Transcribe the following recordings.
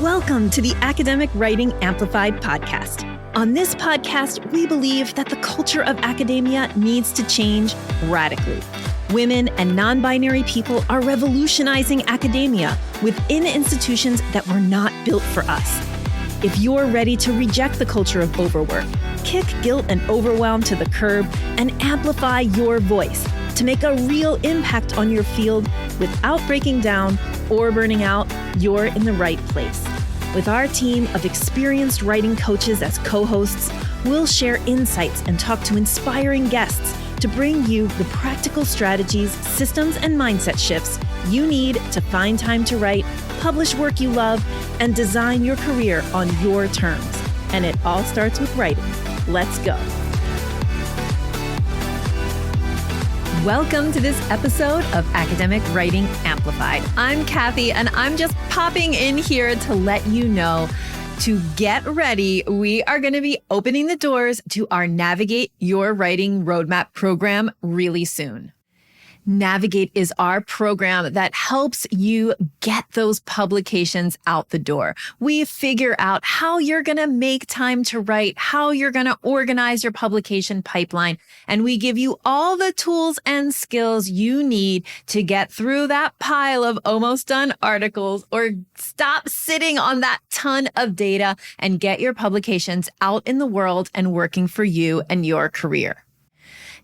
Welcome to the Academic Writing Amplified podcast. On this podcast, we believe that the culture of academia needs to change radically. Women and non-binary people are revolutionizing academia within institutions that were not built for us. If you're ready to reject the culture of overwork, kick guilt and overwhelm to the curb, and amplify your voice to make a real impact on your field without breaking down or burning out, you're in the right place. With our team of experienced writing coaches as co-hosts, we'll share insights and talk to inspiring guests to bring you the practical strategies, systems, and mindset shifts you need to find time to write, publish work you love, and design your career on your terms. And it all starts with writing. Let's go. Welcome to this episode of Academic Writing Amplified. I'm Kathy, and I'm just popping in here to let you know to get ready. We are going to be opening the doors to our Navigate Your Writing Roadmap program really soon. Navigate is our program that helps you get those publications out the door. We figure out how you're going to make time to write, how you're going to organize your publication pipeline, and we give you all the tools and skills you need to get through that pile of almost done articles or stop sitting on that ton of data and get your publications out in the world and working for you and your career.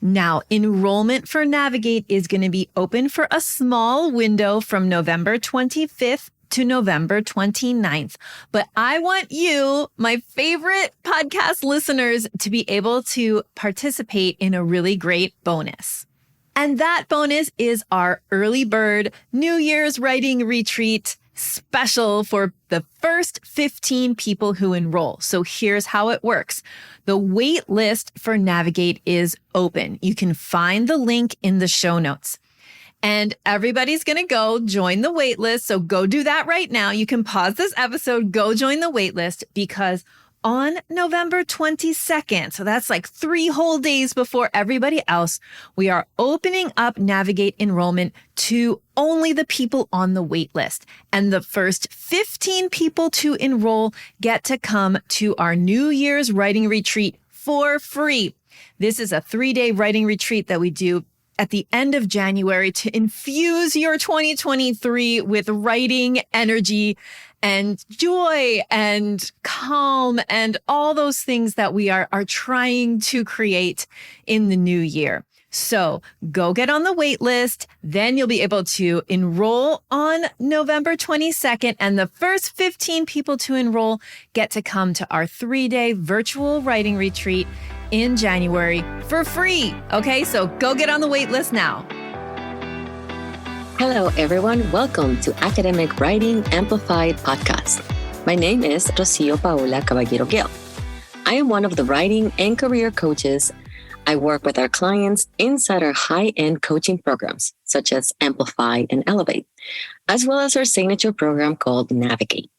Now, enrollment for Navigate is going to be open for a small window from November 25th to November 29th. But I want you, my favorite podcast listeners, to be able to participate in a really great bonus. And that bonus is our early bird New Year's writing retreat special for the first 15 people who enroll. So here's how it works. The wait list for Navigate is open. You can find the link in the show notes. And everybody's going to go join the wait list. So go do that right now. You can pause this episode, go join the wait list, because on November 22nd, so that's like 3 whole days before everybody else, we are opening up Navigate enrollment to only the people on the wait list. And the first 15 people to enroll get to come to our New Year's writing retreat for free. This is a 3-day writing retreat that we do at the end of January to infuse your 2023 with writing energy and joy and calm and all those things that we are trying to create in the new year. So go get on the wait list. Then you'll be able to enroll on November 22nd. And the first 15 people to enroll get to come to our 3-day virtual writing retreat in January for free. Okay, so go get on the wait list now. Hello, everyone. Welcome to Academic Writing Amplified podcast. My name is Rocío Caballero-Gill. I am one of the writing and career coaches. I work with our clients inside our high-end coaching programs, such as Amplify and Elevate, as well as our signature program called Navigate.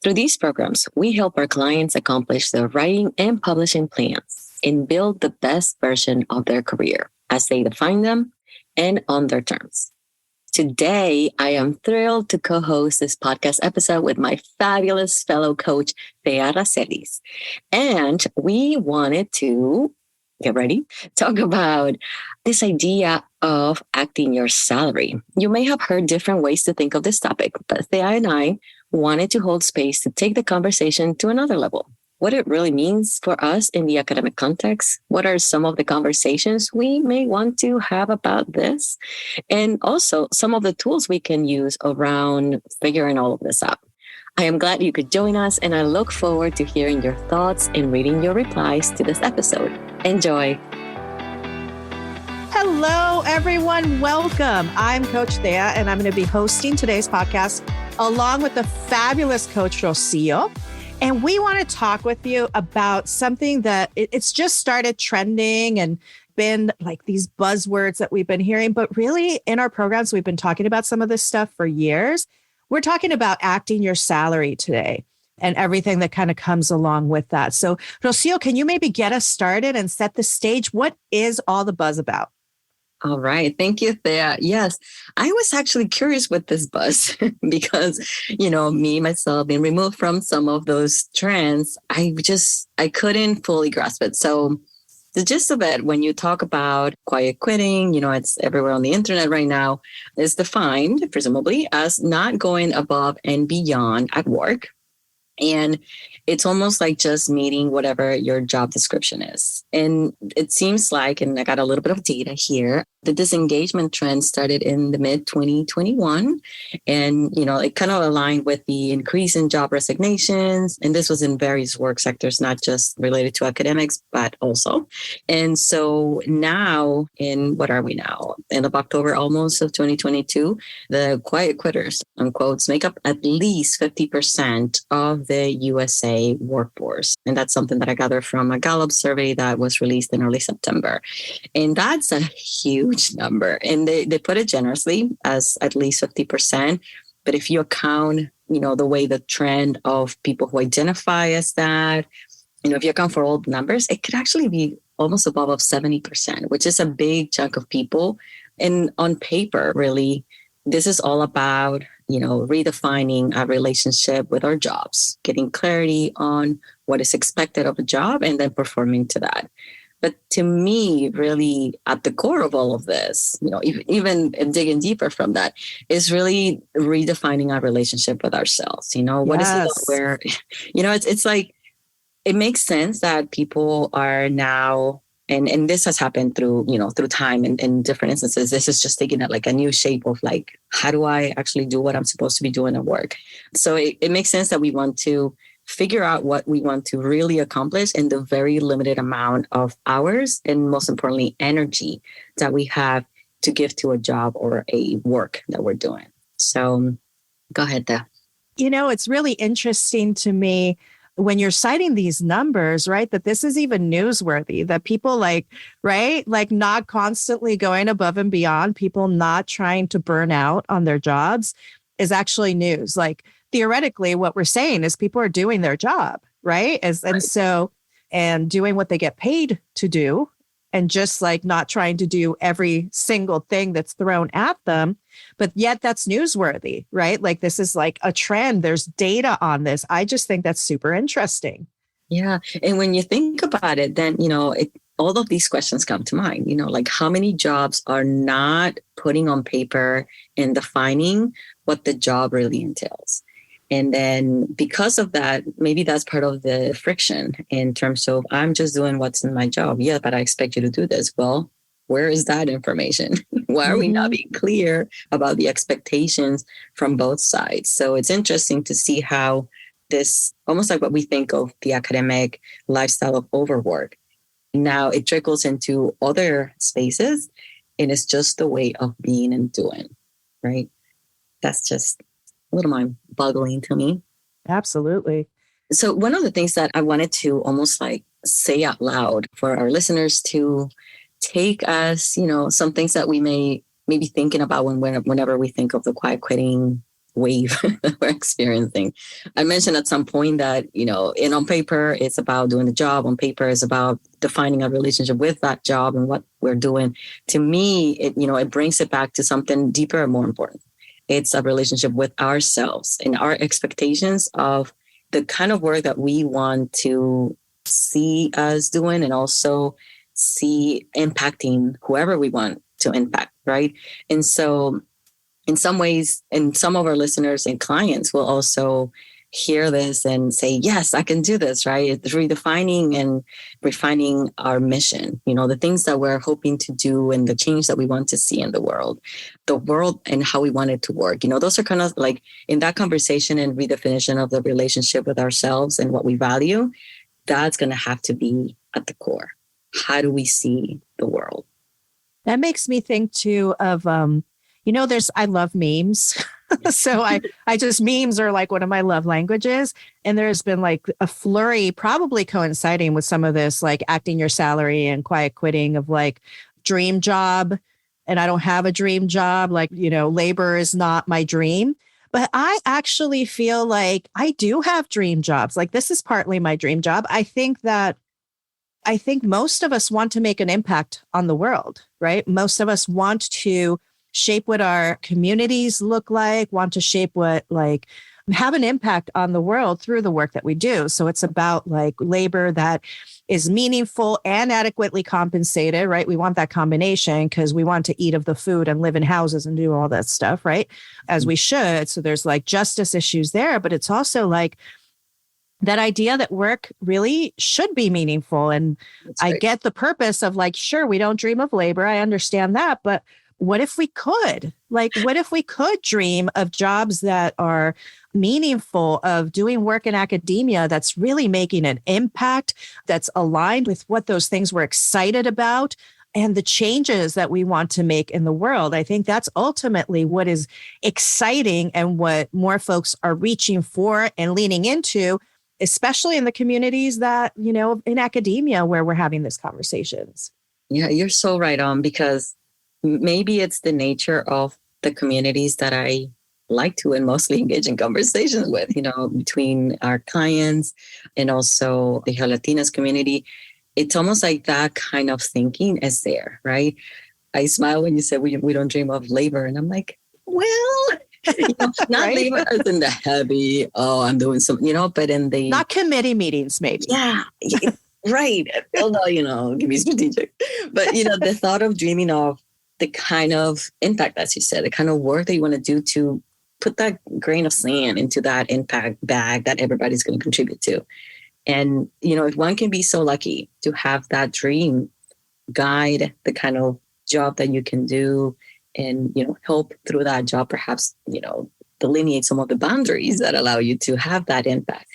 Through these programs, we help our clients accomplish their writing and publishing plans and build the best version of their career as they define them and on their terms. Today, I am thrilled to co-host this podcast episode with my fabulous fellow coach, Thea Racelis. And we wanted to, get ready, talk about this idea of acting your salary. You may have heard different ways to think of this topic, but Thea and I wanted to hold space to take the conversation to another level. What it really means for us in the academic context. What are some of the conversations we may want to have about this? And also some of the tools we can use around figuring all of this out. I am glad you could join us, and I look forward to hearing your thoughts and reading your replies to this episode. Enjoy. Hello, everyone. Welcome. I'm Coach Thea, and I'm going to be hosting today's podcast along with the fabulous Coach Rocío. And we want to talk with you about something that it's just started trending and been like these buzzwords that we've been hearing. But really, in our programs, we've been talking about some of this stuff for years. We're talking about acting your salary today and everything that kind of comes along with that. So, Rocío, can you maybe get us started and set the stage? What is all the buzz about? All right. Thank you, Thea. Yes, I was actually curious with this buzz because, me, myself, being removed from some of those trends, I couldn't fully grasp it. So the gist of it, when you talk about quiet quitting, it's everywhere on the internet right now, is defined, presumably, as not going above and beyond at work. And it's almost like just meeting whatever your job description is. And it seems like, and I got a little bit of data here, the disengagement trend started in the mid 2021. And, it kind of aligned with the increase in job resignations. And this was in various work sectors, not just related to academics, but also. And so now what are we now? End of October almost of 2022, the quiet quitters, unquotes, make up at least 50% of the USA workforce. And that's something that I gathered from a Gallup survey that was released in early September. And that's a huge number. And they put it generously as at least 50%. But if you account, the way the trend of people who identify as that, if you account for all the numbers, it could actually be almost above of 70%, which is a big chunk of people. And on paper, really, this is all about, redefining our relationship with our jobs, getting clarity on what is expected of a job and then performing to that. But to me, really at the core of all of this, even digging deeper from that, is really redefining our relationship with ourselves. What is it where, it's like, it makes sense that people are now, and this has happened through time and in different instances. This is just taking it like a new shape of like, how do I actually do what I'm supposed to be doing at work? So it makes sense that we want to figure out what we want to really accomplish in the very limited amount of hours and most importantly, energy that we have to give to a job or a work that we're doing. So go ahead, Deb. It's really interesting to me when you're citing these numbers, right, that this is even newsworthy, that people right, not constantly going above and beyond, people not trying to burn out on their jobs is actually news. Like theoretically, what we're saying is people are doing their job, right? And doing what they get paid to do and just like not trying to do every single thing that's thrown at them. But yet that's newsworthy, right? Like this is like a trend. There's data on this. I just think that's super interesting. Yeah. And when you think about it, then, all of these questions come to mind, like how many jobs are not putting on paper and defining what the job really entails. And then because of that, maybe that's part of the friction in terms of I'm just doing what's in my job. Yeah, but I expect you to do this. Well, where is that information? Why are we not being clear about the expectations from both sides? So it's interesting to see how this, almost like what we think of the academic lifestyle of overwork, now it trickles into other spaces and it's just the way of being and doing, right? That's just a little mind-boggling to me. Absolutely. So one of the things that I wanted to almost like say out loud for our listeners to take as, some things that we may be thinking about whenever we think of the quiet quitting wave that we're experiencing. I mentioned at some point that, on paper, it's about doing the job. On paper, it's about defining a relationship with that job and what we're doing. To me, it brings it back to something deeper and more important. It's a relationship with ourselves and our expectations of the kind of work that we want to see us doing and also see impacting whoever we want to impact, right? And so in some ways, and some of our listeners and clients will also hear this and say, yes, I can do this, right? It's redefining and refining our mission, the things that we're hoping to do and the change that we want to see in the world and how we want it to work. Those are kind of like in that conversation and redefinition of the relationship with ourselves and what we value, that's going to have to be at the core. How do we see the world? That makes me think too of, I love memes. So I just memes are like one of my love languages. And there's been like a flurry, probably coinciding with some of this, like acting your salary and quiet quitting of like dream job. And I don't have a dream job. Like, labor is not my dream. But I actually feel like I do have dream jobs. Like this is partly my dream job. I think that I think most of us want to make an impact on the world, right? Most of us want to shape what our communities look like, want to shape what have an impact on the world through the work that we do. So it's about labor that is meaningful and adequately compensated, right? We want that combination because we want to eat of the food and live in houses and do all that stuff, right? As we should. So there's justice issues there, but it's also that idea that work really should be meaningful. And I get the purpose of sure, we don't dream of labor. I understand that. But what if we could? What if we could dream of jobs that are meaningful, of doing work in academia that's really making an impact, that's aligned with what those things we're excited about and the changes that we want to make in the world? I think that's ultimately what is exciting and what more folks are reaching for and leaning into, especially in the communities that, in academia where we're having these conversations. Yeah, you're so right on, because maybe it's the nature of the communities that I like to and mostly engage in conversations with, between our clients and also the Latinas community. It's almost like that kind of thinking is there, right? I smile when you said we don't dream of labor. And I'm like, well, not right? labor as in the heavy, I'm doing something, but in the... Not committee meetings, maybe. Yeah, right. Although, give me strategic. But, the thought of dreaming of the kind of impact, as you said, the kind of work that you want to do to put that grain of sand into that impact bag that everybody's going to contribute to. And, if one can be so lucky to have that dream guide the kind of job that you can do and, help through that job, perhaps, delineate some of the boundaries that allow you to have that impact.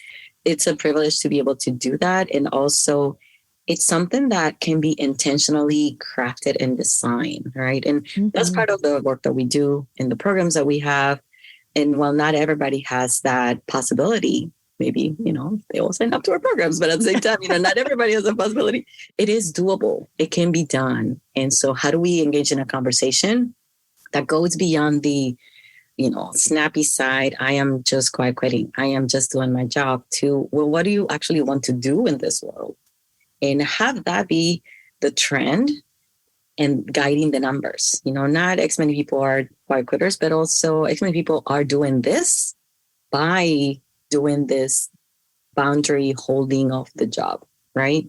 It's a privilege to be able to do that. And also, it's something that can be intentionally crafted and designed, right? And that's part of the work that we do in the programs that we have. And while not everybody has that possibility, maybe, they all sign up to our programs, but at the same time, not everybody has a possibility. It is doable. It can be done. And so how do we engage in a conversation that goes beyond the, snappy side, I am just quitting, I am just doing my job, to, well, what do you actually want to do in this world? And have that be the trend and guiding the numbers. Not X many people are quiet quitters, but also X many people are doing this by doing this boundary holding of the job, right?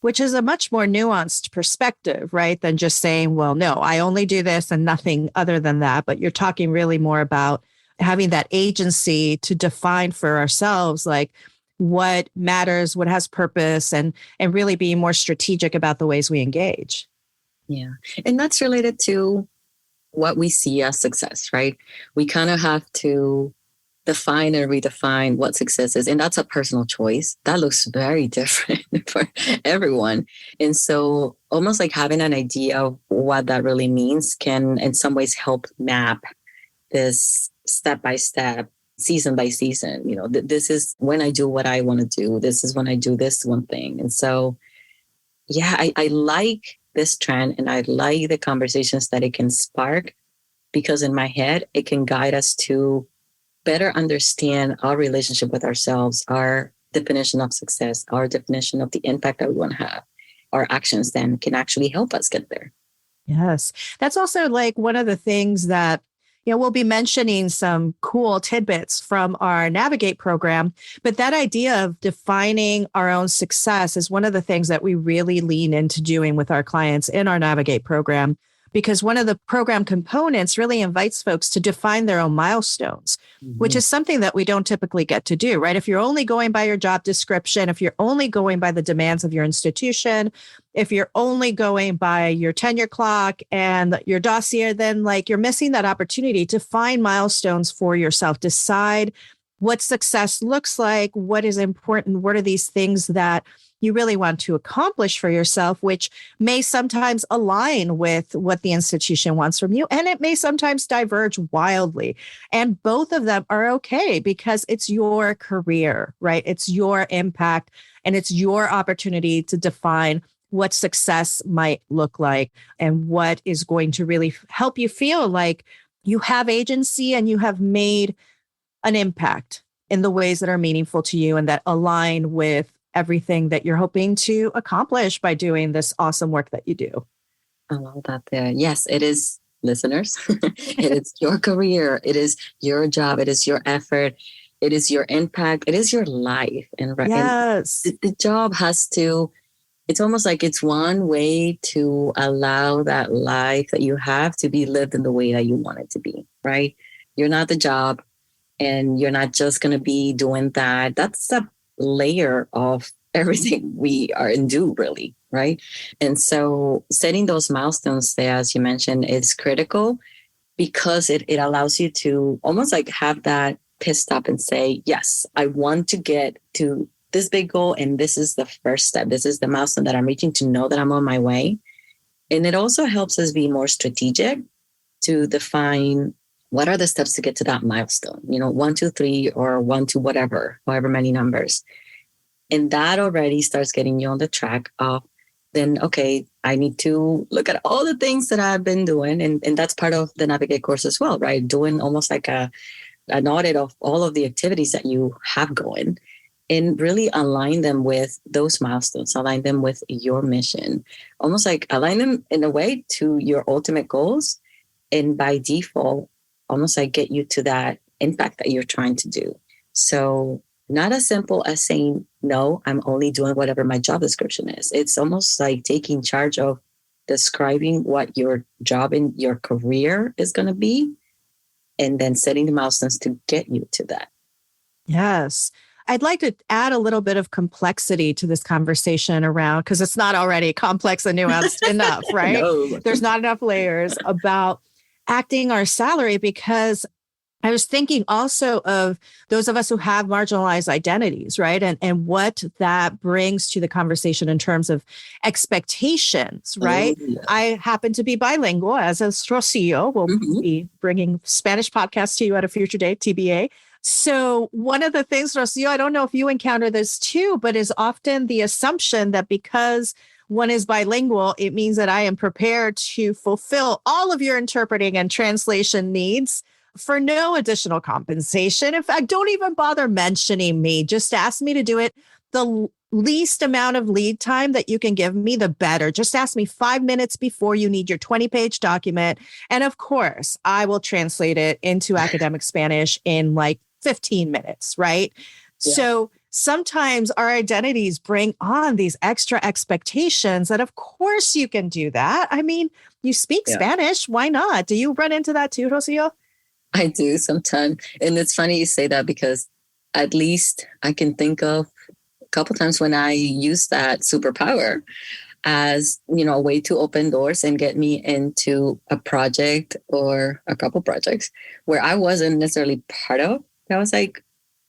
Which is a much more nuanced perspective, right? Than just saying, well, no, I only do this and nothing other than that. But you're talking really more about having that agency to define for ourselves, what matters, what has purpose, and really being more strategic about the ways we engage. Yeah. And that's related to what we see as success, right? We kind of have to define and redefine what success is. And that's a personal choice. That looks very different for everyone. And so almost like having an idea of what that really means can in some ways help map this step by step, season by season. This is when I do what I want to do. This is when I do this one thing. And so, yeah, I like this trend, and I like the conversations that it can spark, because in my head, it can guide us to better understand our relationship with ourselves, our definition of success, our definition of the impact that we want to have. Our actions then can actually help us get there. Yes. That's also one of the things that, we'll be mentioning some cool tidbits from our Navigate program, but that idea of defining our own success is one of the things that we really lean into doing with our clients in our Navigate program, because one of the program components really invites folks to define their own milestones, which is something that we don't typically get to do, right? If you're only going by your job description, if you're only going by the demands of your institution, if you're only going by your tenure clock and your dossier, then you're missing that opportunity to find milestones for yourself, decide what success looks like, what is important, what are these things that you really want to accomplish for yourself, which may sometimes align with what the institution wants from you. And it may sometimes diverge wildly. And both of them are okay, because it's your career, right? It's your impact, and it's your opportunity to define what success might look like and what is going to really help you feel like you have agency and you have made an impact in the ways that are meaningful to you and that align with everything that you're hoping to accomplish by doing this awesome work that you do. I love that there. Yes, it is, listeners. It is your career. It is your job. It is your effort. It is your impact. It is your life. Yes. And the job has to, it's almost like it's one way to allow that life that you have to be lived in the way that you want it to be, right? You're not the job, and you're not just going to be doing that. That's a layer of everything we are and do, really, right? And so setting those milestones there, as you mentioned, is critical because it allows you to almost like have that pit stop and say, yes, I want to get to this big goal, and this is the first step. This is the milestone that I'm reaching to know that I'm on my way. And it also helps us be more strategic to define what are the steps to get to that milestone, 1, 2, 3, or 1, 2, however many numbers. And that already starts getting you on the track of then, okay, I need to look at all the things that I've been doing. And that's part of the Navigate course as well, right? Doing almost like an audit of all of the activities that you have going, and really align them with those milestones, align them with your mission, almost like align them in a way to your ultimate goals. And by default, almost like get you to that impact that you're trying to do. So not as simple as saying, no, I'm only doing whatever my job description is. It's almost like taking charge of describing what your job in your career is going to be, and then setting the milestones to get you to that. Yes. I'd like to add a little bit of complexity to this conversation around, because it's not already complex and nuanced enough, right? No. There's not enough layers about acting our salary, because I was thinking also of those of us who have marginalized identities, right? And what that brings to the conversation in terms of expectations, right? Oh, yeah. I happen to be bilingual, as is Rocío. We'll be bringing Spanish podcasts to you at a future date, TBA. So one of the things, Rocío, I don't know if you encounter this too, but is often the assumption that because one is bilingual, it means that I am prepared to fulfill all of your interpreting and translation needs for no additional compensation. In fact, don't even bother mentioning me. Just ask me to do it the least amount of lead time that you can give me, the better. Just ask me 5 minutes before you need your 20-page document. And of course, I will translate it into academic Spanish in like 15 minutes, right? Yeah. So sometimes our identities bring on these extra expectations that, of course, you can do that. I mean, you speak Spanish. Why not? Do you run into that too, Rocío? I do sometimes. And it's funny you say that, because at least I can think of a couple times when I use that superpower as, a way to open doors and get me into a project or a couple projects where I wasn't necessarily part of. I was like,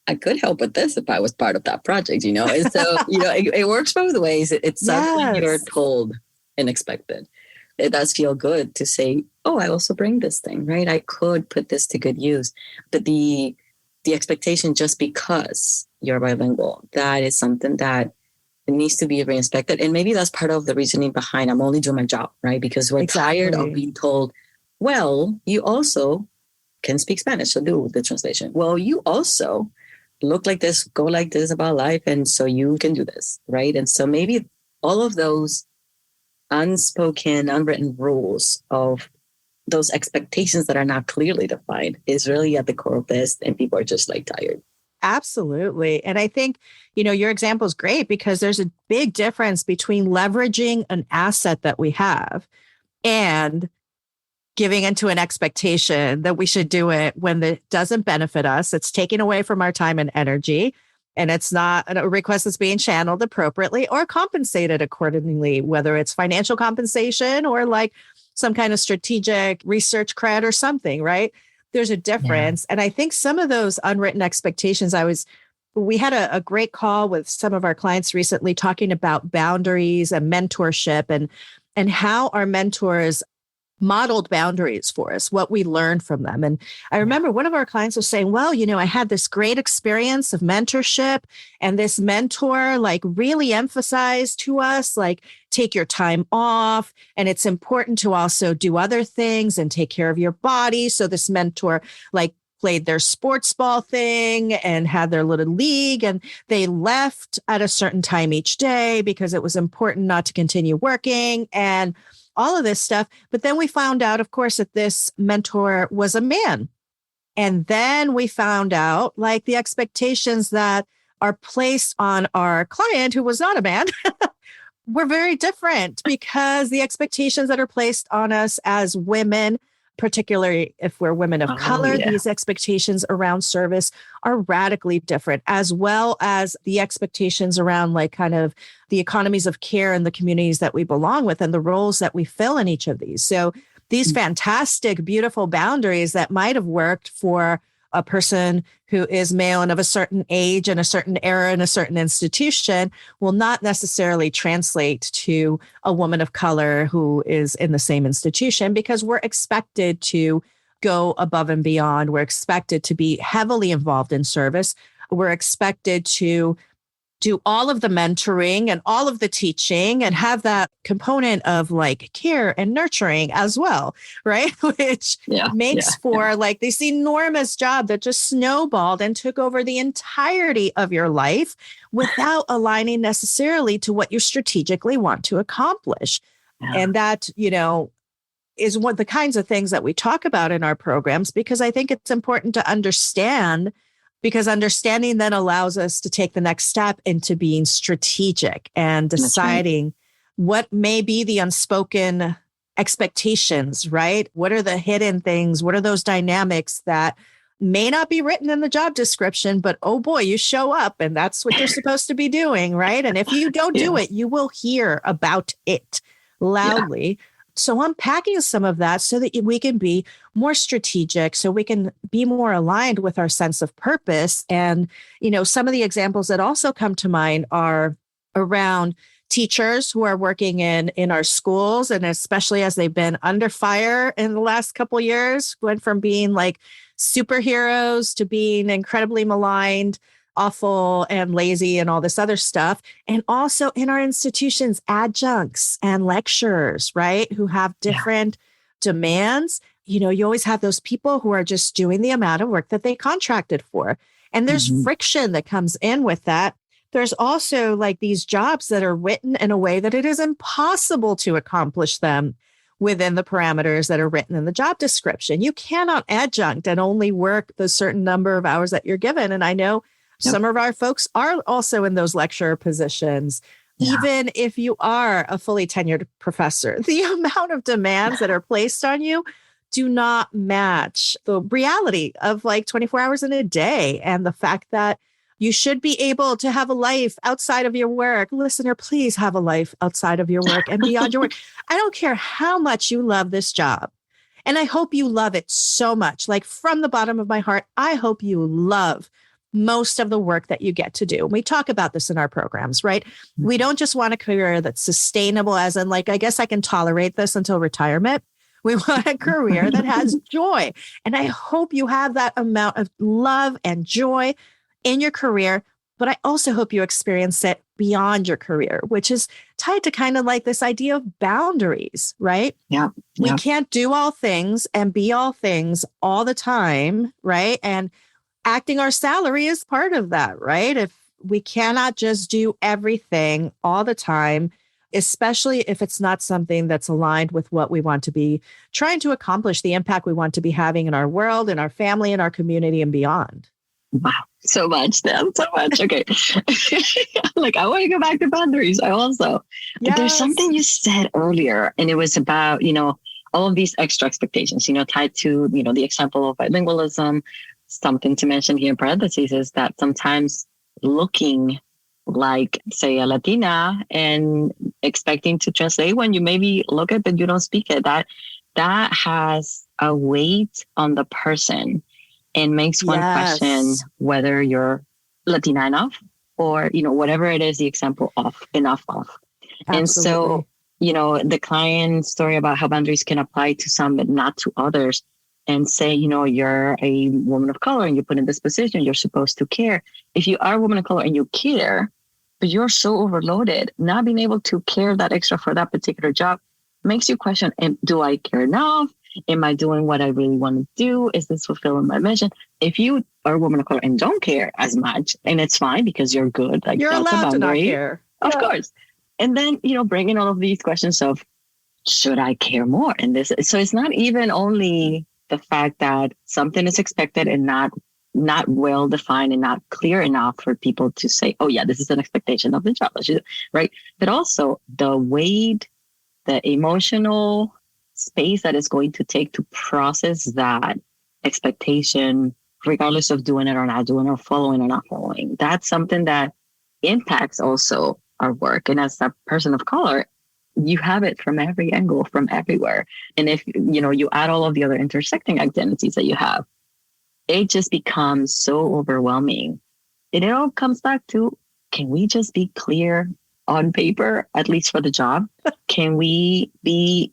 I could help with this if I was part of that project, And so, it works both ways. It's something you're told and expected. It does feel good to say, oh, I also bring this thing, right? I could put this to good use. But the expectation, just because you're bilingual, that is something that needs to be re-inspected. And maybe that's part of the reasoning behind I'm only doing my job, right? Because we're tired of being told, well, you also can speak Spanish, so do the translation. Well, you also look like this, go like this about life, and so you can do this, right? And so maybe all of those unspoken, unwritten rules of those expectations that are not clearly defined is really at the core of this, and people are just like tired. Absolutely. And I think, your example is great, because there's a big difference between leveraging an asset that we have and giving into an expectation that we should do it when it doesn't benefit us. It's taking away from our time and energy, and it's not a request that's being channeled appropriately or compensated accordingly, whether it's financial compensation or like some kind of strategic research cred or something, right? There's a difference. Yeah. And I think some of those unwritten expectations, we had a great call with some of our clients recently talking about boundaries and mentorship and how our mentors modeled boundaries for us, what we learned from them. And I remember one of our clients was saying, well, I had this great experience of mentorship, and this mentor really emphasized to us, take your time off. And it's important to also do other things and take care of your body. So this mentor played their sports ball thing and had their little league, and they left at a certain time each day because it was important not to continue working and all of this stuff. But then we found out, of course, that this mentor was a man. And then we found out like the expectations that are placed on our client, who was not a man, were very different, because the expectations that are placed on us as women, particularly if we're women of color, these expectations around service are radically different, as well as the expectations around like kind of the economies of care in the communities that we belong with and the roles that we fill in each of these. So these fantastic, beautiful boundaries that might have worked for a person who is male and of a certain age and a certain era in a certain institution will not necessarily translate to a woman of color who is in the same institution, because we're expected to go above and beyond. We're expected to be heavily involved in service. We're expected to do all of the mentoring and all of the teaching and have that component of like care and nurturing as well, right? Which makes for like this enormous job that just snowballed and took over the entirety of your life without aligning necessarily to what you strategically want to accomplish. And that, you know, is one of the kinds of things that we talk about in our programs, because I think it's important to understand, because understanding then allows us to take the next step into being strategic and deciding what may be the unspoken expectations, right? What are the hidden things? What are those dynamics that may not be written in the job description, but oh boy, you show up and that's what you're supposed to be doing, right? And if you don't do it, you will hear about it loudly. So unpacking some of that so that we can be more strategic, so we can be more aligned with our sense of purpose. And, you know, some of the examples that also come to mind are around teachers who are working in our schools, and especially as they've been under fire in the last couple of years, went from being like superheroes to being incredibly maligned, awful and lazy and all this other stuff. And also in our institutions, adjuncts and lecturers, right, who have different demands. You know, you always have those people who are just doing the amount of work that they contracted for. And there's friction that comes in with that. There's also like these jobs that are written in a way that it is impossible to accomplish them within the parameters that are written in the job description. You cannot adjunct and only work the certain number of hours that you're given. And I know some of our folks are also in those lecturer positions. Even if you are a fully tenured professor, the amount of demands that are placed on you do not match the reality of like 24 hours in a day. And the fact that you should be able to have a life outside of your work. Listener, please have a life outside of your work and beyond your work. I don't care how much you love this job. And I hope you love it so much. Like from the bottom of my heart, I hope you love most of the work that you get to do. We talk about this in our programs, right? We don't just want a career that's sustainable, as in like, I guess I can tolerate this until retirement. We want a career that has joy. And I hope you have that amount of love and joy in your career, but I also hope you experience it beyond your career, which is tied to kind of like this idea of boundaries, right? We can't do all things and be all things all the time, right? And acting our salary is part of that, right? If we cannot just do everything all the time, especially if it's not something that's aligned with what we want to be trying to accomplish, the impact we want to be having in our world, in our family, in our community, and beyond. Wow, so much, Dan, so much. Okay. Like, I want to go back to boundaries. I also, but there's something you said earlier, and it was about, you know, all of these extra expectations, you know, tied to, you know, the example of bilingualism. Something to mention here in parentheses is that sometimes looking like, say, a Latina and expecting to translate when you maybe look it, but you don't speak it, that has a weight on the person and makes one question whether you're Latina enough or, you know, whatever it is, the example of enough of. Absolutely. And so, you know, the client story about how boundaries can apply to some, but not to others. And say, you know, you're a woman of color and you're put in this position, you're supposed to care. If you are a woman of color and you care, but you're so overloaded, not being able to care that extra for that particular job makes you question, do I care enough? Am I doing what I really want to do? Is this fulfilling my mission? If you are a woman of color and don't care as much, and it's fine because you're good, like You're that's a allowed to not boundary. care. Of Yeah. course. And then, bring in all of these questions of, should I care more in this? So it's not even only the fact that something is expected and not well defined and not clear enough for people to say, oh yeah, this is an expectation of the job, right? But also the weight, the emotional space that is going to take to process that expectation, regardless of doing it or not doing or following or not following. That's something that impacts also our work. And as a person of color, you have it from every angle, from everywhere. And if, you add all of the other intersecting identities that you have, it just becomes so overwhelming. And it all comes back to, can we just be clear on paper, at least for the job? Can we be,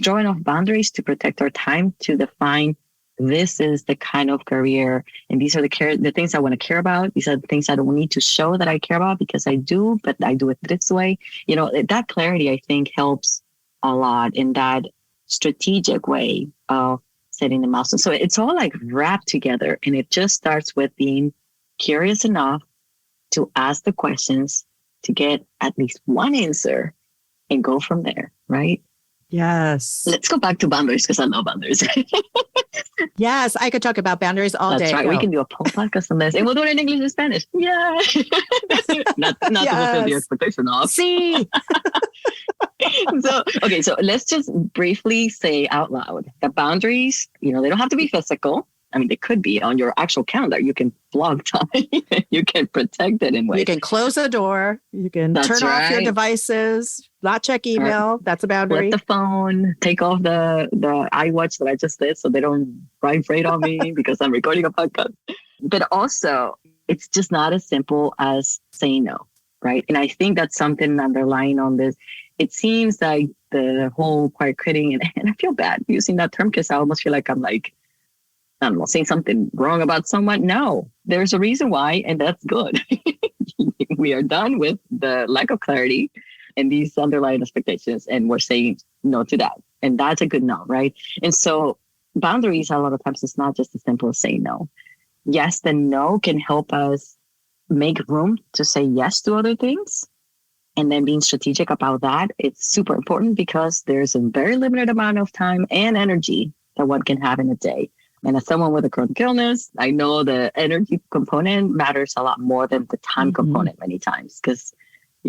drawing off boundaries to protect our time, to define this is the kind of career, and these are the things I want to care about. These are the things I don't need to show that I care about because I do, but I do it this way. That clarity, I think, helps a lot in that strategic way of setting the milestone. So it's all like wrapped together, and it just starts with being curious enough to ask the questions, to get at least one answer and go from there, right? Yes. Let's go back to boundaries because I love boundaries. Yes, I could talk about boundaries all day. That's right. Go. We can do a whole podcast on this, and we'll do it in English and Spanish. Yeah. not to fulfill the expectation of. See. So let's just briefly say out loud that boundaries, they don't have to be physical. I mean, they could be on your actual calendar. You can block time. You can protect it in ways. You can close the door. You can turn off your devices, not check email. That's a boundary. Let the phone, take off the iWatch that I just did so they don't vibrate on me because I'm recording a podcast. But also, it's just not as simple as saying no, right? And I think that's something underlying on this. It seems like the whole quiet quitting, and I feel bad using that term because I almost feel like I'm like, I don't know, saying something wrong about someone. No, there's a reason why, and that's good. We are done with the lack of clarity and these underlying expectations, and we're saying no to that. And that's a good no, right? And so boundaries, a lot of times, it's not just as simple as saying no. Yes, the no can help us make room to say yes to other things. And then being strategic about that, it's super important because there's a very limited amount of time and energy that one can have in a day. And as someone with a chronic illness, I know the energy component matters a lot more than the time component many times because,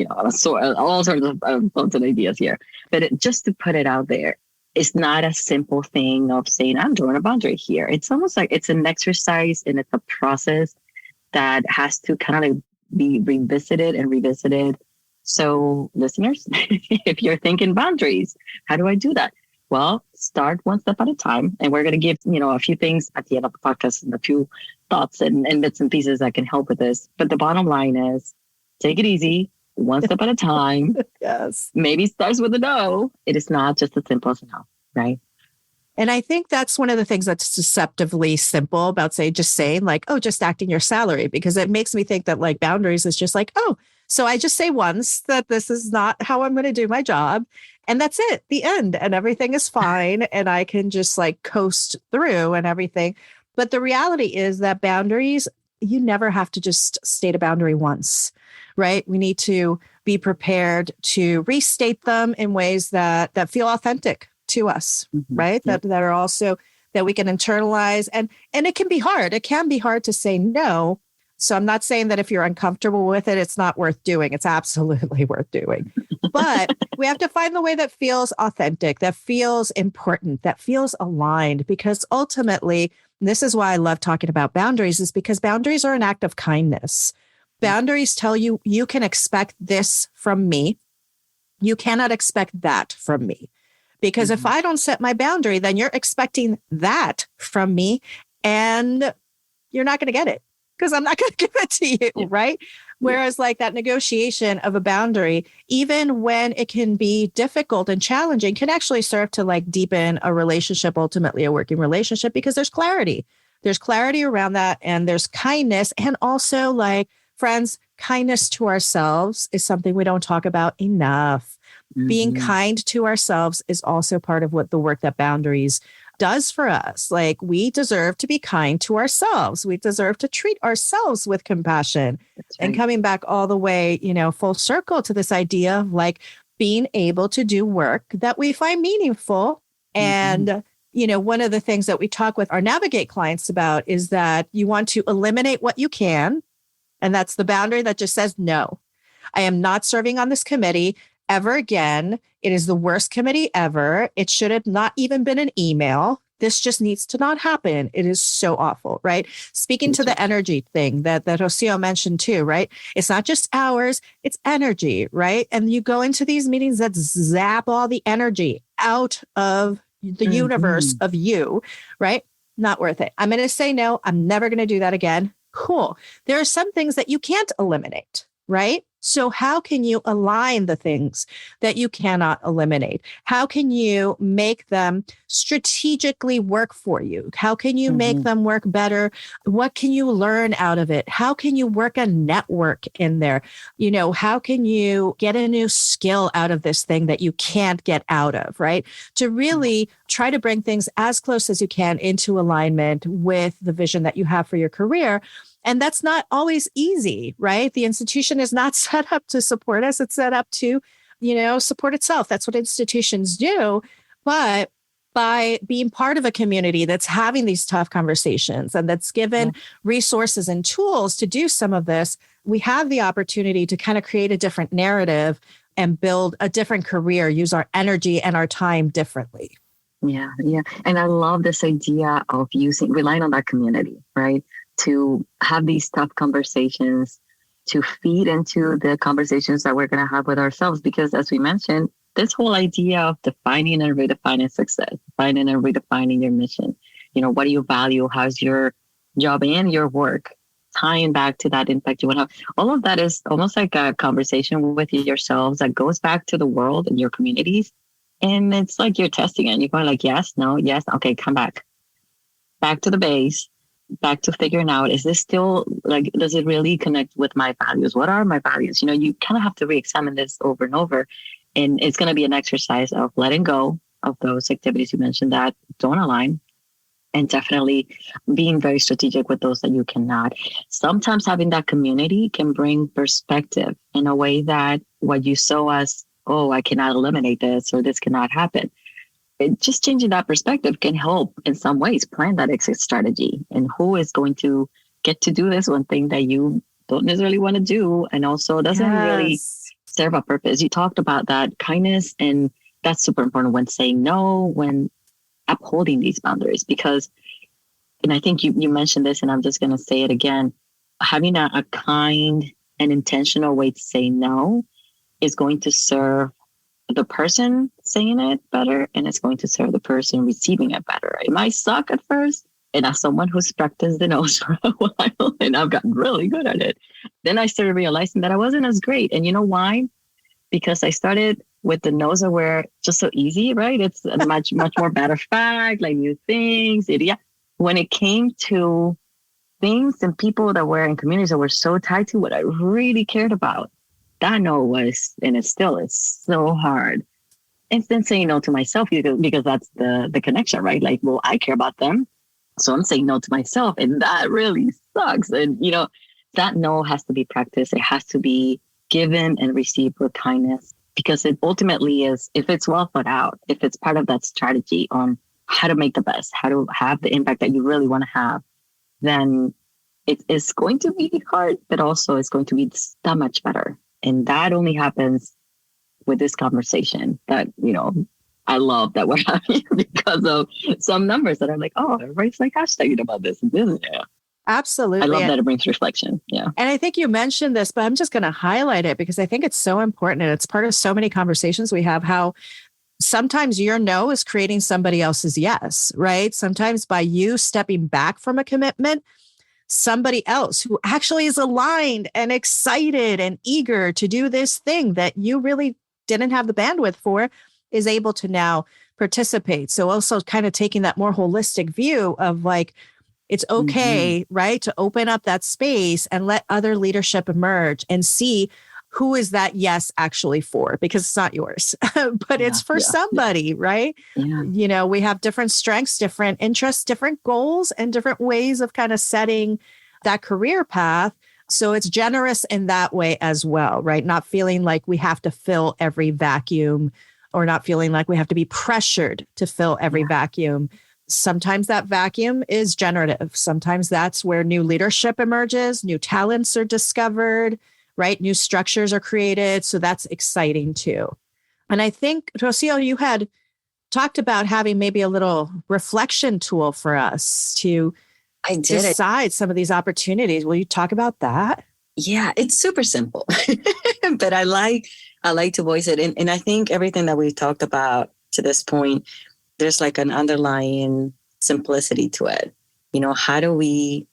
all sorts of thoughts and ideas here. But just to put it out there, it's not a simple thing of saying, I'm drawing a boundary here. It's almost like it's an exercise and it's a process that has to kind of be revisited and revisited. So listeners, if you're thinking boundaries, how do I do that? Well, start one step at a time. And we're going to give, a few things at the end of the podcast and a few thoughts and bits and pieces that can help with this. But the bottom line is take it easy, one step at a time. Yes. Maybe it starts with a no. It is not just as simple as a no, right? And I think that's one of the things that's deceptively simple about just saying like, oh, just acting your salary, because it makes me think that like boundaries is just like, oh, so I just say once that this is not how I'm going to do my job. And that's it, the end. And everything is fine. And I can just like coast through and everything. But the reality is that boundaries, you never have to just state a boundary once, right? We need to be prepared to restate them in ways that feel authentic to us, right? That are also that we can internalize. And it can be hard. It can be hard to say no. So I'm not saying that if you're uncomfortable with it, it's not worth doing. It's absolutely worth doing. But we have to find the way that feels authentic, that feels important, that feels aligned, because ultimately, and this is why I love talking about boundaries, is because boundaries are an act of kindness. Boundaries tell you, you can expect this from me. You cannot expect that from me. Because if I don't set my boundary, then you're expecting that from me and you're not going to get it because I'm not going to give it to you, right? Whereas like that negotiation of a boundary, even when it can be difficult and challenging, can actually serve to like deepen a relationship, ultimately a working relationship, because there's clarity. There's clarity around that and there's kindness. And also like, friends, kindness to ourselves is something we don't talk about enough. Being kind to ourselves is also part of what the work that boundaries does for us. Like, we deserve to be kind to ourselves. We deserve to treat ourselves with compassion. That's right. And coming back all the way, full circle to this idea of like being able to do work that we find meaningful. And, one of the things that we talk with our Navigate clients about is that you want to eliminate what you can. And that's the boundary that just says, no, I am not serving on this committee ever again. It is the worst committee ever. It should have not even been an email. This just needs to not happen. It is so awful, right? Speaking to the energy thing that Rocío mentioned too, right? It's not just hours, it's energy, right? And you go into these meetings that zap all the energy out of the universe of you, right? Not worth it. I'm going to say no. I'm never going to do that again. Cool. There are some things that you can't eliminate, right? So how can you align the things that you cannot eliminate? How can you make them strategically work for you? How can you make them work better? What can you learn out of it? How can you work a network in there? How can you get a new skill out of this thing that you can't get out of, right? To really try to bring things as close as you can into alignment with the vision that you have for your career. And that's not always easy, right? The institution is not set up to support us. It's set up to, support itself. That's what institutions do. But by being part of a community that's having these tough conversations and that's given resources and tools to do some of this, we have the opportunity to kind of create a different narrative and build a different career, use our energy and our time differently. Yeah. And I love this idea of relying on that community, right? To have these tough conversations, to feed into the conversations that we're going to have with ourselves. Because as we mentioned, this whole idea of defining and redefining success, defining and redefining your mission, what do you value? How's your job and your work tying back to that impact you want to have? All of that is almost like a conversation with yourselves that goes back to the world and your communities. And it's like you're testing it. You're going like, yes, no, yes. Okay, come back to the base. Back to figuring out, is this still does it really connect with my values? What are my values? You kind of have to re-examine this over and over. And it's going to be an exercise of letting go of those activities you mentioned that don't align, and definitely being very strategic with those that you cannot. Sometimes having that community can bring perspective in a way that what you saw as, oh, I cannot eliminate this or this cannot happen. Just changing that perspective can help in some ways plan that exit strategy and who is going to get to do this one thing that you don't necessarily want to do and also doesn't really serve a purpose. You talked about that kindness, and that's super important when saying no, when upholding these boundaries, because, and I think you mentioned this and I'm just going to say it again, having a kind and intentional way to say no is going to serve the person saying it better, and it's going to serve the person receiving it better. It might suck at first, and as someone who's practiced the nose for a while and I've gotten really good at it, then I started realizing that I wasn't as great. And you know why? Because I started with the nose that were just so easy, right? It's a much more matter of fact, like new things. When it came to things and people that were in communities that were so tied to what I really cared about, that no was, and it still is so hard. And then saying no to myself because that's the connection, right? Like, well, I care about them, so I'm saying no to myself, and that really sucks. And that no has to be practiced. It has to be given and received with kindness, because it ultimately is, if it's well thought out, if it's part of that strategy on how to make the best, how to have the impact that you really want to have, then it is going to be hard, but also it's going to be that much better. And that only happens with this conversation that, I love that we're having because of some numbers that are like, oh, everybody's like hashtagging about this and this. Yeah. Absolutely. I love that it brings reflection. Yeah. And I think you mentioned this, but I'm just going to highlight it because I think it's so important. And it's part of so many conversations we have, how sometimes your no is creating somebody else's yes, right? Sometimes by you stepping back from a commitment, somebody else who actually is aligned and excited and eager to do this thing that you really didn't have the bandwidth for is able to now participate. So also kind of taking that more holistic view of like, it's okay, right, to open up that space and let other leadership emerge and see who is that yes actually for? Because it's not yours, but it's for somebody, right? Yeah. You know, we have different strengths, different interests, different goals, and different ways of kind of setting that career path. So it's generous in that way as well, right? Not feeling like we have to fill every vacuum or not feeling like we have to be pressured to fill every vacuum. Sometimes that vacuum is generative. Sometimes that's where new leadership emerges, new talents are discovered, right? New structures are created. So that's exciting too. And I think, Rocío, you had talked about having maybe a little reflection tool for us to decide some of these opportunities. Will you talk about that? Yeah, it's super simple, but I like to voice it. And I think everything that we've talked about to this point, there's like an underlying simplicity to it. You know, how do we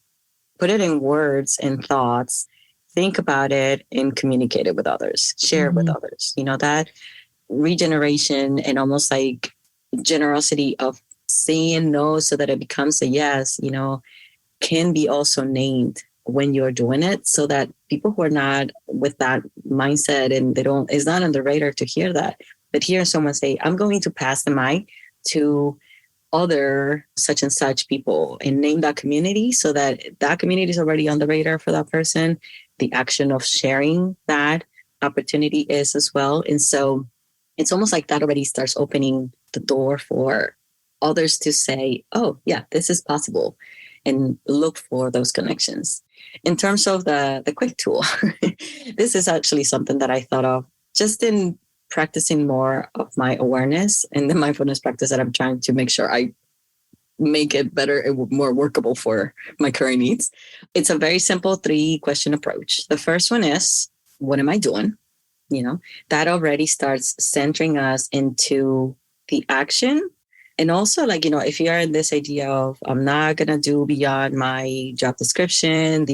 put it in words and thoughts, think about it and communicate it with others, share it with others? You know, that regeneration and almost like generosity of saying no so that it becomes a yes, you know, can be also named when you're doing it, so that people who are not with that mindset and it's not on the radar to hear that, but hearing someone say, I'm going to pass the mic to other such and such people and name that community, so that that community is already on the radar for that person. The action of sharing that opportunity is as well. And so it's almost like that already starts opening the door for others to say, oh yeah, this is possible, and look for those connections. In terms of the quick tool, this is actually something that I thought of just in practicing more of my awareness and the mindfulness practice that I'm trying to make sure I make it better and more workable for my current needs. It's a very simple 3-question approach. The first one is, what am I doing? You know, that already starts centering us into the action. And also, like, you know, if you are in this idea of, I'm not going to do beyond my job description,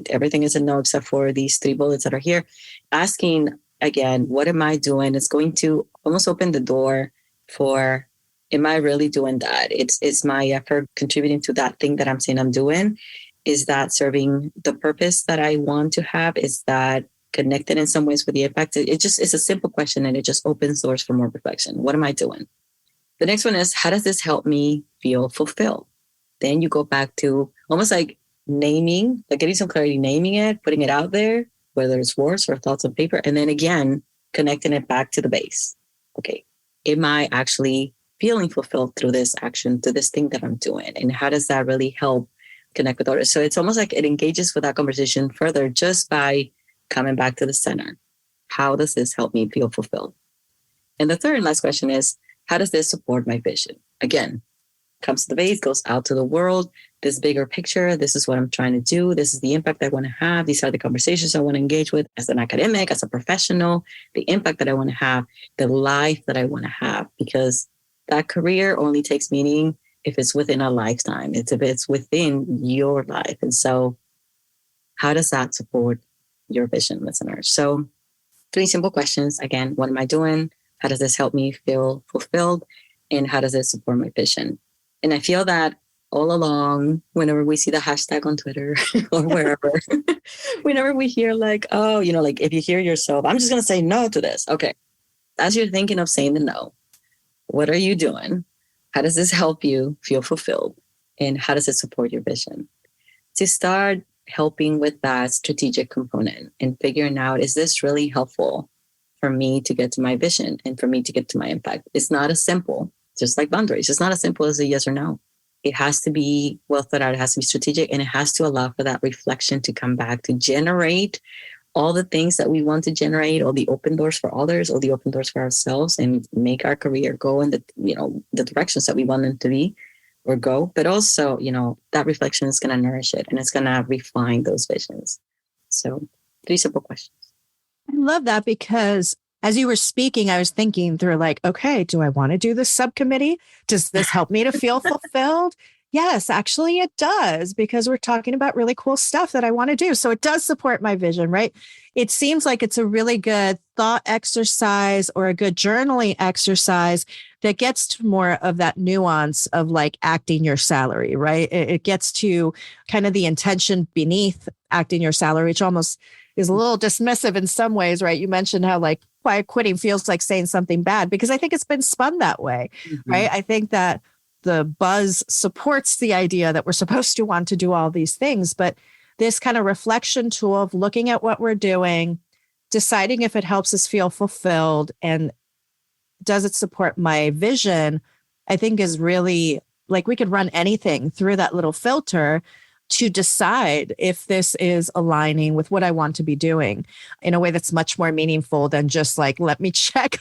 everything is a no except for these 3 bullets that are here, asking again, what am I doing? It's going to almost open the door for, am I really doing that? It's my effort contributing to that thing that I'm saying I'm doing. Is that serving the purpose that I want to have? Is that connected in some ways with the impact? It's a simple question, and it just opens doors for more reflection. What am I doing? The next one is, how does this help me feel fulfilled? Then you go back to almost like naming, like getting some clarity, naming it, putting it out there, whether it's words or thoughts on paper. And then again, connecting it back to the base. Okay, am I actually feeling fulfilled through this action, through this thing that I'm doing? And how does that really help connect with others? So it's almost like it engages with that conversation further just by coming back to the center. How does this help me feel fulfilled? And the third and last question is, how does this support my vision? Again, comes to the base, goes out to the world, this bigger picture. This is what I'm trying to do. This is the impact I want to have. These are the conversations I want to engage with as an academic, as a professional, the impact that I want to have, the life that I want to have, because that career only takes meaning if it's within a lifetime. If it's within your life. And so how does that support your vision, listeners? So 3 simple questions. Again, what am I doing? How does this help me feel fulfilled? And how does it support my vision? And I feel that all along, whenever we see the hashtag on Twitter or wherever, whenever we hear like, oh, you know, like if you hear yourself, I'm just going to say no to this. Okay. As you're thinking of saying the no, what are you doing? How does this help you feel fulfilled? And how does it support your vision? To start helping with that strategic component and figuring out, is this really helpful for me to get to my vision and for me to get to my impact? It's not as simple, just like boundaries. It's not as simple as a yes or no. It has to be well thought out. It has to be strategic, and it has to allow for that reflection to come back to generate all the things that we want to generate, all the open doors for others, all the open doors for ourselves, and make our career go in the directions that we want them to be or go. But also, that reflection is going to nourish it, and it's going to refine those visions. So 3 simple questions. I love that, because as you were speaking, I was thinking through like, okay, do I want to do this subcommittee? Does this help me to feel fulfilled? Yes, actually it does, because we're talking about really cool stuff that I want to do. So it does support my vision, right? It seems like it's a really good thought exercise or a good journaling exercise that gets to more of that nuance of like acting your salary, right? It gets to kind of the intention beneath acting your salary, which almost is a little dismissive in some ways, right? You mentioned how like quiet quitting feels like saying something bad because I think it's been spun that way, right? I think that the buzz supports the idea that we're supposed to want to do all these things, but this kind of reflection tool of looking at what we're doing, deciding if it helps us feel fulfilled and does it support my vision, I think is really like we could run anything through that little filter to decide if this is aligning with what I want to be doing in a way that's much more meaningful than just like, let me check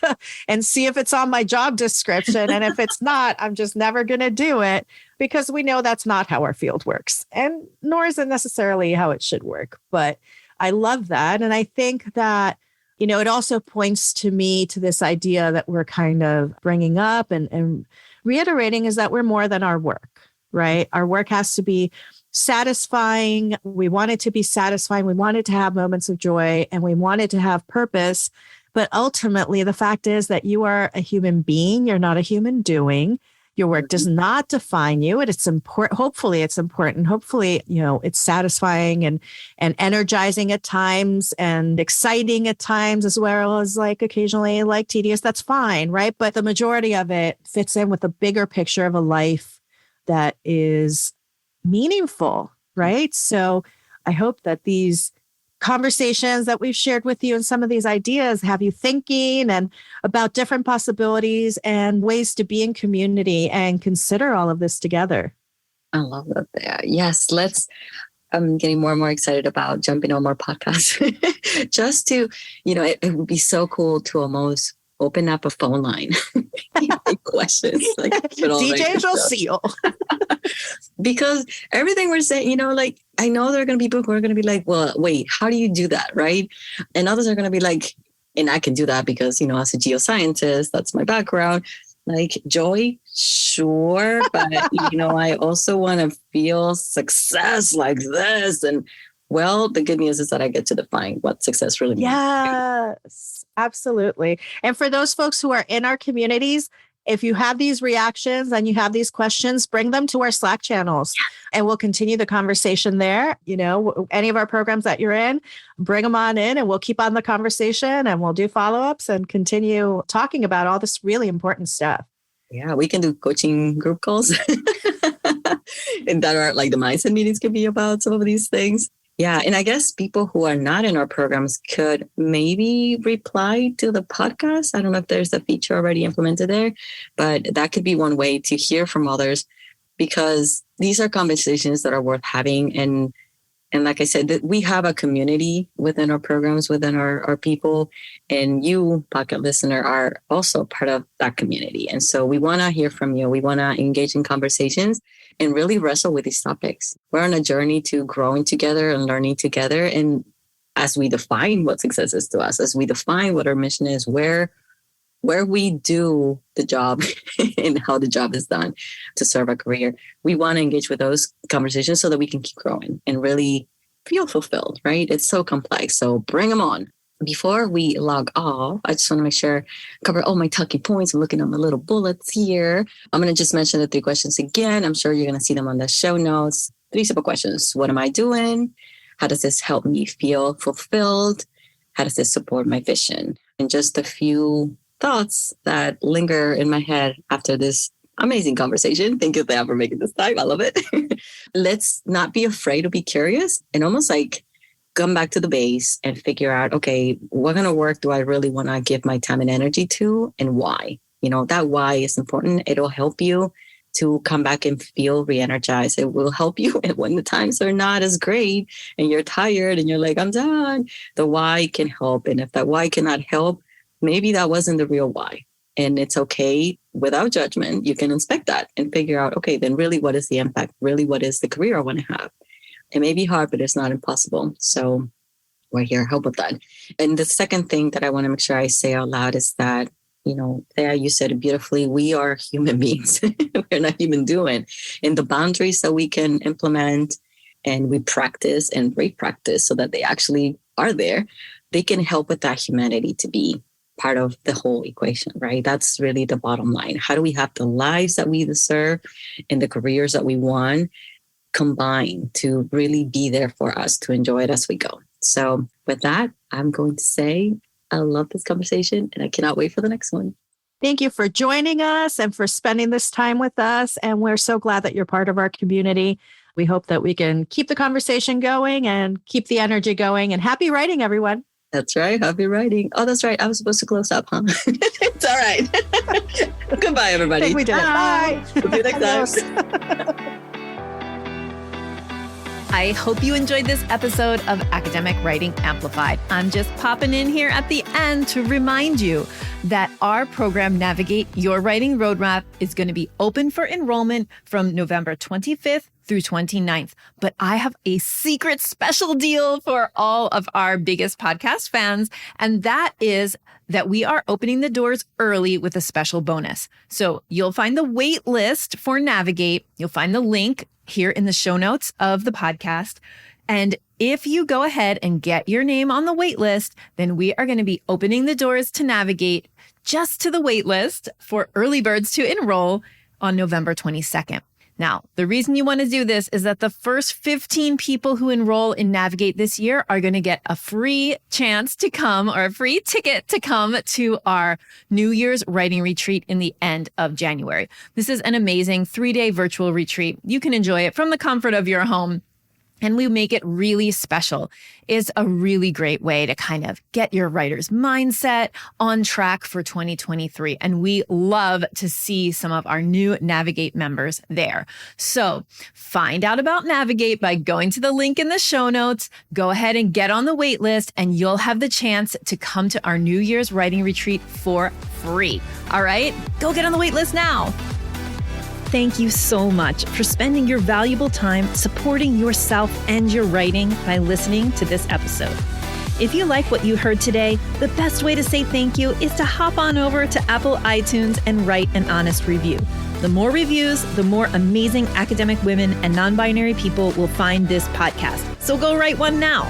and see if it's on my job description. And if it's not, I'm just never going to do it because we know that's not how our field works. And nor is it necessarily how it should work. But I love that. And I think that, you know, it also points to me to this idea that we're kind of bringing up and reiterating is that we're more than our work, right? Our work has to be satisfying. We want it to be satisfying. We want it to have moments of joy and we want it to have purpose. But ultimately, the fact is that you are a human being. You're not a human doing. Your work does not define you. It's important. Hopefully it's important. Hopefully, you know, it's satisfying and energizing at times and exciting at times, as well as like occasionally like tedious. That's fine, right? But the majority of it fits in with the bigger picture of a life that is meaningful, right? So I hope that these conversations that we've shared with you and some of these ideas have you thinking and about different possibilities and ways to be in community and consider all of this together. I love that. Yeah. Yes, I'm getting more and more excited about jumping on more podcasts. Just to, you know, it would be so cool to almost open up a phone line. Questions like DJ Rocío. Because everything we're saying, you know, like I know there are going to be people who are going to be like, well, wait, how do you do that? Right. And others are going to be like, and I can do that because, you know, as a geoscientist, that's my background. Like joy, sure. But, you know, I also want to feel success like this. And well, the good news is that I get to define what success really means. Yes, absolutely. And for those folks who are in our communities, if you have these reactions and you have these questions, bring them to our Slack channels and we'll continue the conversation there. You know, any of our programs that you're in, bring them on in and we'll keep on the conversation and we'll do follow-ups and continue talking about all this really important stuff. Yeah, we can do coaching group calls and that are like the mindset meetings could be about some of these things. Yeah. And I guess people who are not in our programs could maybe reply to the podcast. I don't know if there's a feature already implemented there, but that could be one way to hear from others because these are conversations that are worth having. And like I said, that we have a community within our programs, within our people, and you, podcast listener, are also part of that community. And so we want to hear from you. We want to engage in conversations and really wrestle with these topics. We're on a journey to growing together and learning together. And as we define what success is to us, as we define what our mission is, where we do the job and how the job is done to serve a career, we want to engage with those conversations so that we can keep growing and really feel fulfilled, right? It's so complex. So bring them on. Before we log off, I just want to make sure I cover all my talking points. I'm looking at my little bullets here. I'm going to just mention the 3 questions again. I'm sure you're going to see them on the show notes. 3 simple questions. What am I doing? How does this help me feel fulfilled? How does this support my vision? And just a few thoughts that linger in my head after this amazing conversation. Thank you, Thea, for making this time. I love it. Let's not be afraid to be curious and almost like come back to the base and figure out, okay, what kind of work do I really want to give my time and energy to and why? You know, that why is important. It'll help you to come back and feel re-energized. It will help you when the times are not as great and you're tired and you're like, I'm done. The why can help. And if that why cannot help, maybe that wasn't the real why. And it's okay without judgment. You can inspect that and figure out, okay, then really what is the impact? Really, what is the career I want to have? It may be hard, but it's not impossible. So we're here to help with that. And the second thing that I want to make sure I say out loud is that, you know, Thea, you said it beautifully. We are human beings. We're not human doing. And the boundaries that we can implement and we practice and re-practice so that they actually are there, they can help with that humanity to be part of the whole equation, right? That's really the bottom line. How do we have the lives that we deserve and the careers that we want combined to really be there for us to enjoy it as we go? So with that, I'm going to say I love this conversation and I cannot wait for the next one. Thank you for joining us and for spending this time with us. And we're so glad that you're part of our community. We hope that we can keep the conversation going and keep the energy going. And happy writing, everyone. That's right. Happy writing. Oh, that's right. I was supposed to close up, huh? It's all right. Goodbye, everybody. I think we did it. Bye. We'll see you next time. I hope you enjoyed this episode of Academic Writing Amplified. I'm just popping in here at the end to remind you that our program, Navigate Your Writing Roadmap, is going to be open for enrollment from November 25th through 29th. But I have a secret special deal for all of our biggest podcast fans, and that is that we are opening the doors early with a special bonus. So you'll find the wait list for Navigate. You'll find the link here in the show notes of the podcast. And if you go ahead and get your name on the wait list, then we are going to be opening the doors to Navigate just to the wait list for early birds to enroll on November 22nd. Now, the reason you want to do this is that the first 15 people who enroll in Navigate this year are going to get a free chance to come, or a free ticket to come to our New Year's writing retreat in the end of January. This is an amazing 3-day virtual retreat. You can enjoy it from the comfort of your home. And we make it really special. It's a really great way to kind of get your writer's mindset on track for 2023. And we love to see some of our new Navigate members there. So find out about Navigate by going to the link in the show notes. Go ahead and get on the wait list, and you'll have the chance to come to our New Year's writing retreat for free. All right, go get on the wait list now. Thank you so much for spending your valuable time supporting yourself and your writing by listening to this episode. If you like what you heard today, the best way to say thank you is to hop on over to Apple iTunes and write an honest review. The more reviews, the more amazing academic women and non-binary people will find this podcast. So go write one now.